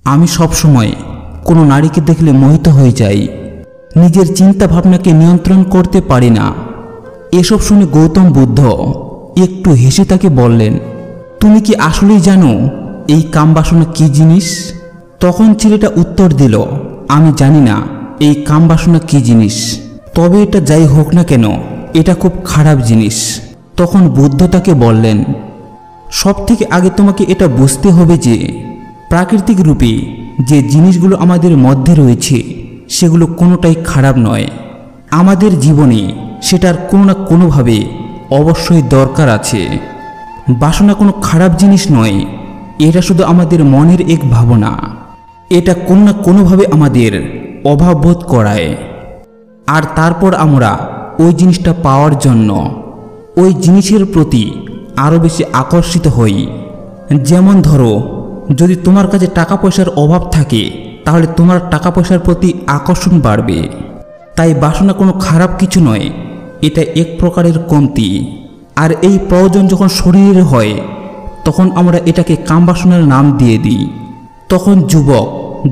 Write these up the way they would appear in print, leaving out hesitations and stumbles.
আমি সব সময় কোনো নারীকে দেখলে মোহিত হয়ে যাই, নিজের চিন্তা ভাবনাকে নিয়ন্ত্রণ করতে পারি না। এসব শুনে গৌতম বুদ্ধ একটু হেসে তাকে বললেন, তুমি কি আসলেই জানো এই কামবাসনা কী জিনিস? তখন ছেলেটা উত্তর দিল, আমি জানি না এই কামবাসনা কী জিনিস, তবে এটা যাই হোক না কেন এটা খুব খারাপ জিনিস। তখন বুদ্ধ তাকে বললেন, সব থেকে আগে তোমাকে এটা বুঝতে হবে যে প্রাকৃতিক রূপে যে জিনিসগুলো আমাদের মধ্যে রয়েছে সেগুলো কোনোটাই খারাপ নয়। আমাদের জীবনে সেটার কোনো না কোনোভাবে অবশ্যই দরকার আছে। বাসনা কোনো খারাপ জিনিস নয়, এটা শুধু আমাদের মনের এক ভাবনা। এটা কোনো না কোনোভাবে আমাদের অভাববোধ করায়, আর তারপর আমরা ওই জিনিসটা পাওয়ার জন্য ওই জিনিসের প্রতি আরও বেশি আকর্ষিত হই। যেমন ধরো, যদি তোমার কাছে টাকা পয়সার অভাব থাকে তাহলে তোমার টাকা পয়সার প্রতি আকর্ষণ বাড়বে। তাই বাসনা কোনো খারাপ কিছু নয়, এটা এক প্রকারের কমতি। আর এই প্রয়োজন যখন শরীরের হয় তখন আমরা এটাকে কামবাসনার নাম দিয়ে দিই। তখন যুবক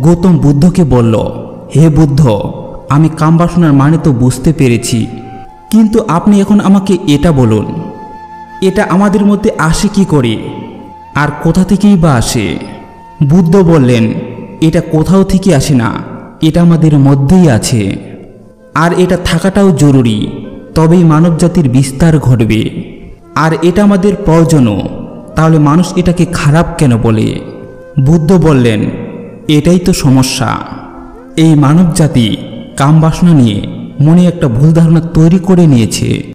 গৌতম বুদ্ধকে বলল, হে বুদ্ধ, আমি কামবাসনার মানে তো বুঝতে পেরেছি, কিন্তু আপনি এখন আমাকে এটা বলুন, এটা আমাদের মধ্যে আসে কি করে, আর কোথা থেকেই বা আসে? বুদ্ধ বললেন, এটা কোথাও থেকে আসে না, এটা আমাদের মধ্যেই আছে, আর এটা থাকাটাও জরুরি, তবেই মানবজাতির বিস্তার ঘটবে। আর এটা আমাদের প্রয়োজনও, তাহলে মানুষ এটাকে খারাপ কেন বলে? বুদ্ধ বললেন, এটাই তো সমস্যা। এই মানবজাতি কামবাসনা নিয়ে মনে একটা ভুল ধারণা তৈরি করে নিয়েছে।